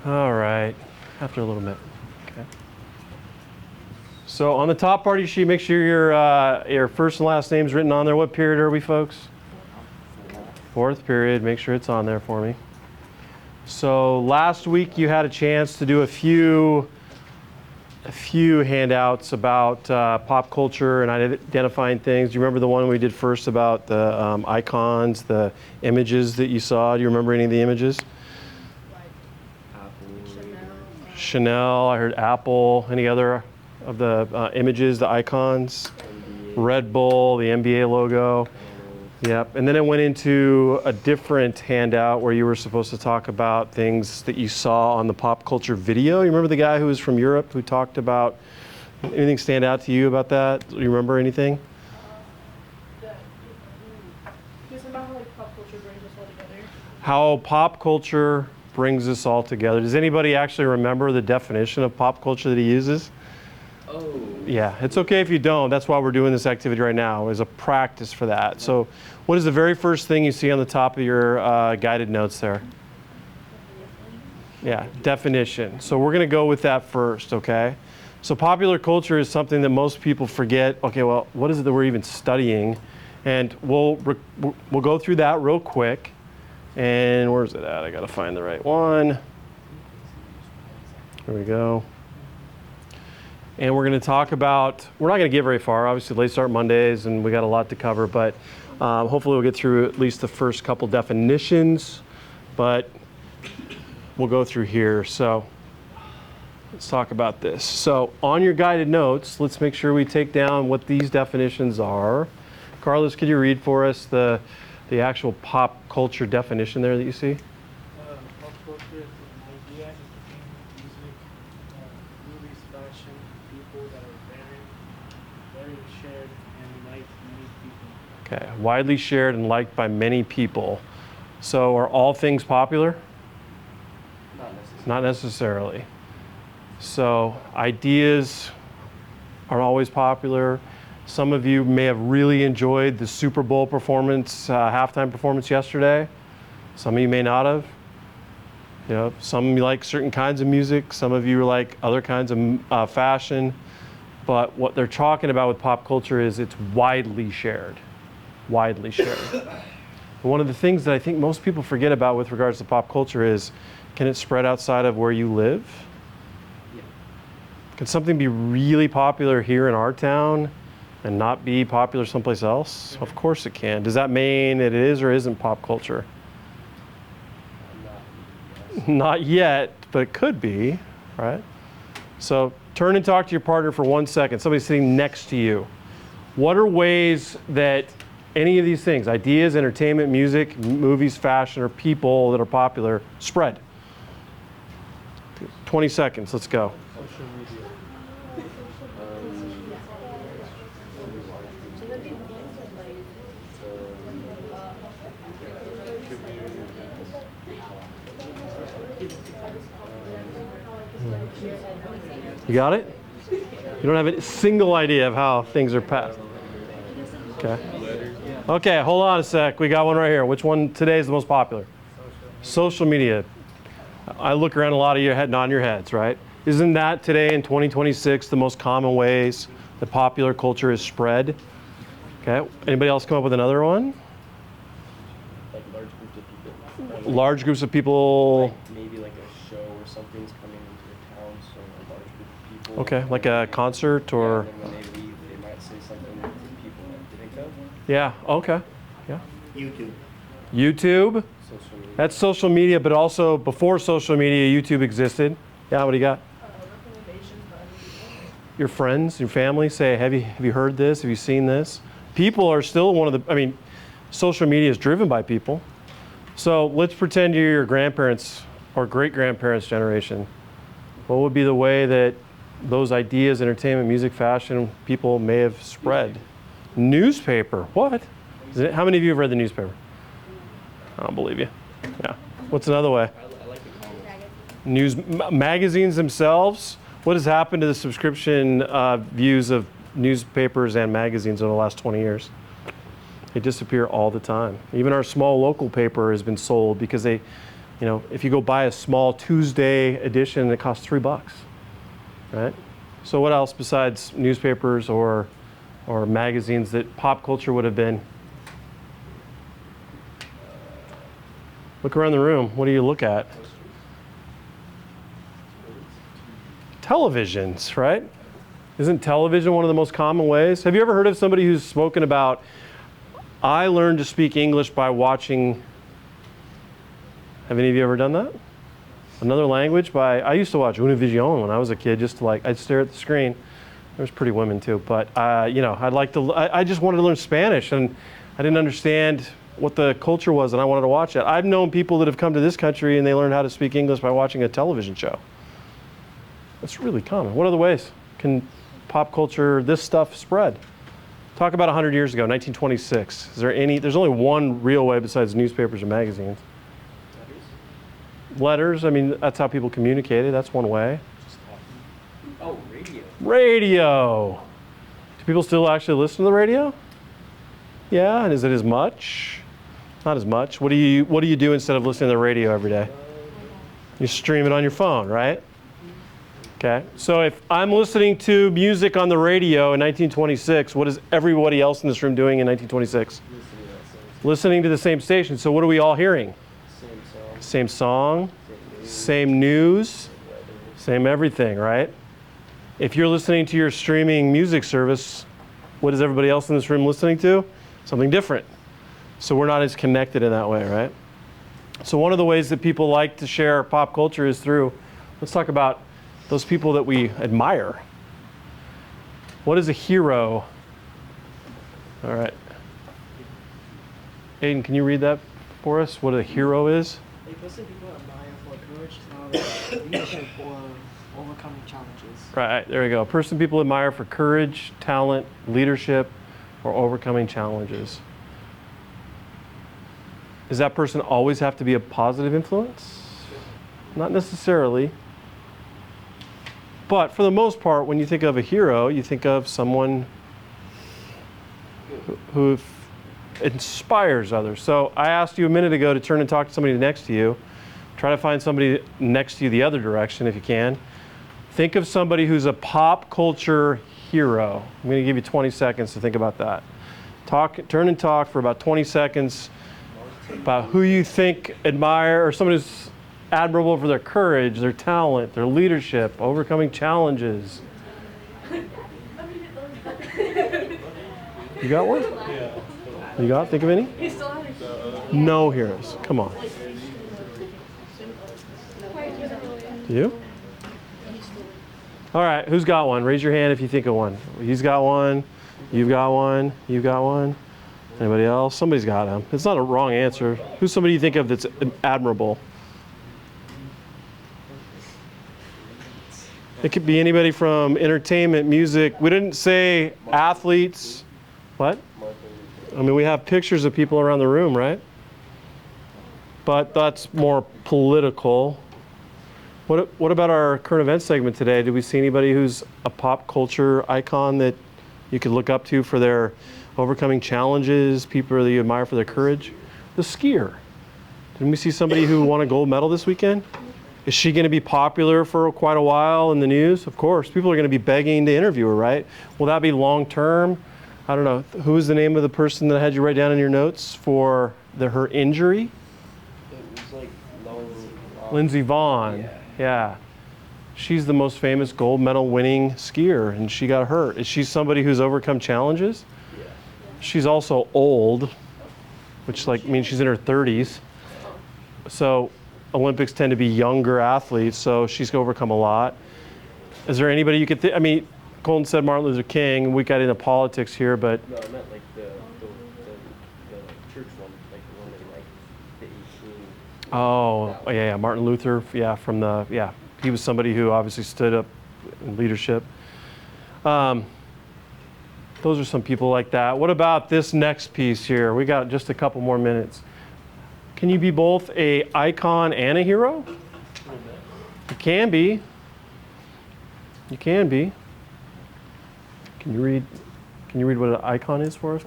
All right, after a little bit. Okay. So on the top part of your sheet, make sure your first and last name's written on there. What period are we, folks? Fourth period. Make sure it's on there for me. So last week you had a chance to do a few handouts about pop culture and identifying things. Do you remember the one we did first about the icons, the images that you saw? Do you remember any of the images? Chanel, I heard Apple. Any other of the images, the icons? Red Bull, the NBA logo. Yep. And then it went into a different handout where you were supposed to talk about things that you saw on the pop culture video. You remember the guy who was from Europe who talked about, anything stand out to you about that? Do you remember anything? How pop culture brings us all together. Does anybody actually remember the definition of pop culture that he uses? Oh. Yeah, it's okay if you don't. That's why we're doing this activity right now, is a practice for that. So what is the very first thing you see on the top of your guided notes there? Yeah, definition. So we're going to go with that first, okay? So popular culture is something that most people forget. Okay, well, what is it that we're even studying? And we'll go through that real quick. And where's it at? I got to find the right one. There we go. And we're going to talk about, we're not going to get very far. Obviously, late start Mondays, and we got a lot to cover. But hopefully we'll get through at least the first couple definitions. But we'll go through here. So let's talk about this. So on your guided notes, let's make sure we take down what these definitions are. Carlos, could you read for us the actual pop culture definition there that you see? Pop culture is an idea, entertainment, music, movies, fashion, people that are very shared and liked by many people. Okay, widely shared and liked by many people. So are all things popular? Not necessarily. So ideas aren't always popular. Some of you may have really enjoyed the Super Bowl performance, halftime performance yesterday. Some of you may not have. You know, some of you like certain kinds of music. Some of you like other kinds of fashion. But what they're talking about with pop culture is it's widely shared. Widely shared. One of the things that I think most people forget about with regards to pop culture is, can it spread outside of where you live? Yeah. Can something be really popular here in our town and not be popular someplace else? Of course it can. Does that mean it is or isn't pop culture? Not yet, but it could be, right? So turn and talk to your partner for 1 second. Somebody sitting next to you. What are ways that any of these things, ideas, entertainment, music, movies, fashion, or people that are popular, spread? 20 seconds, let's go. Social media. You got it? You don't have a single idea of how things are passed. Okay. Okay, hold on a sec. We got one right here. Which one today is the most popular? Social media. I look around, a lot of you are nodding your heads, right? Isn't that today in 2026 the most common ways that popular culture is spread? Okay. Anybody else come up with another one? Like large groups of people. Large groups of people. Like maybe like a show or something's coming into the town, so a large group of people. Okay, like a concert or. Yeah, and then when they leave, they might say something that the people didn't go. Yeah. Okay. Yeah. YouTube. YouTube. Social media. That's social media, but also before social media, YouTube existed. Yeah. What do you got? Your friends, your family say, have you heard this? Have you seen this? People are still one of the, I mean, social media is driven by people. So let's pretend you're your grandparents' or great-grandparents' generation. What would be the way that those ideas, entertainment, music, fashion, people may have spread? Newspaper, what? How many of you have read the newspaper? I don't believe you. Yeah. What's another way? I like the comics. Magazines themselves. What has happened to the subscription views of newspapers and magazines over the last 20 years? They disappear all the time. Even our small local paper has been sold because You know, if you go buy a small Tuesday edition, it costs $3, right? So what else besides newspapers or magazines that pop culture would have been? Look around the room. What do you look at? Televisions, right? Isn't television one of the most common ways? Have you ever heard of somebody who's spoken about, I learned to speak English by watching, have any of you ever done that? Another language I used to watch Univision when I was a kid, just to I'd stare at the screen. There's pretty women too, but you know, I just wanted to learn Spanish, and I didn't understand what the culture was, and I wanted to watch it. I've known people that have come to this country and they learned how to speak English by watching a television show. That's really common. What other ways can pop culture, this stuff, spread? Talk about 100 years ago, 1926. Is there any, there's only one real way besides newspapers and magazines. Letters, I mean, that's how people communicated. That's one way. Oh, radio. Radio. Do people still actually listen to the radio? Yeah, and is it as much? Not as much. What do you do instead of listening to the radio every day? You stream it on your phone, right? Okay. So if I'm listening to music on the radio in 1926, what is everybody else in this room doing in 1926? Listening to the same station. So what are we all hearing? Same song, same news, same everything, right? If you're listening to your streaming music service, what is everybody else in this room listening to? Something different. So we're not as connected in that way, right? So one of the ways that people like to share pop culture is through, let's talk about those people that we admire. What is a hero? All right. Aiden, can you read that for us? What a hero is? A person people admire for courage, talent, leadership, or overcoming challenges. Right, there we go. A person people admire for courage, talent, leadership, or overcoming challenges. Does that person always have to be a positive influence? Not necessarily. But for the most part, when you think of a hero, you think of someone who inspires others. So I asked you a minute ago to turn and talk to somebody next to you. Try to find somebody next to you the other direction if you can. Think of somebody who's a pop culture hero. I'm going to give you 20 seconds to think about that. Turn and talk for about 20 seconds about who you think admire, or someone who's admirable for their courage, their talent, their leadership, overcoming challenges. You got one? Yeah. You got? Think of any? No heroes. Come on. Do you? All right, who's got one? Raise your hand if you think of one. He's got one. You've got one. You've got one. Anybody else? Somebody's got him. It's not a wrong answer. Who's somebody you think of that's admirable? It could be anybody from entertainment, music. We didn't say athletes. What? I mean, we have pictures of people around the room, right? But that's more political. What about our current events segment today? Did we see anybody who's a pop culture icon that you could look up to for their overcoming challenges, people that you admire for their courage? The skier. Didn't we see somebody who won a gold medal this weekend? Is she going to be popular for quite a while in the news? Of course. People are going to be begging to interview her, right? Will that be long term? I don't know. Who is the name of the person that I had you write down in your notes for her injury? It was like Lindsey Vonn. Yeah. She's the most famous gold medal winning skier, and she got hurt. Is she somebody who's overcome challenges? Yeah. She's also old, which means she's in her 30s. So Olympics tend to be younger athletes, so she's overcome a lot. Is there anybody you could think? I mean, Colton said Martin Luther King, and we got into politics here, but No, I meant like the church one, like the one in like the 18. oh yeah, Martin Luther, he was somebody who obviously stood up in leadership. Those are some people like that. What about this next piece here? We got just a couple more minutes. Can you be both a icon and a hero? You can be. You can be. Can you read what an icon is for us?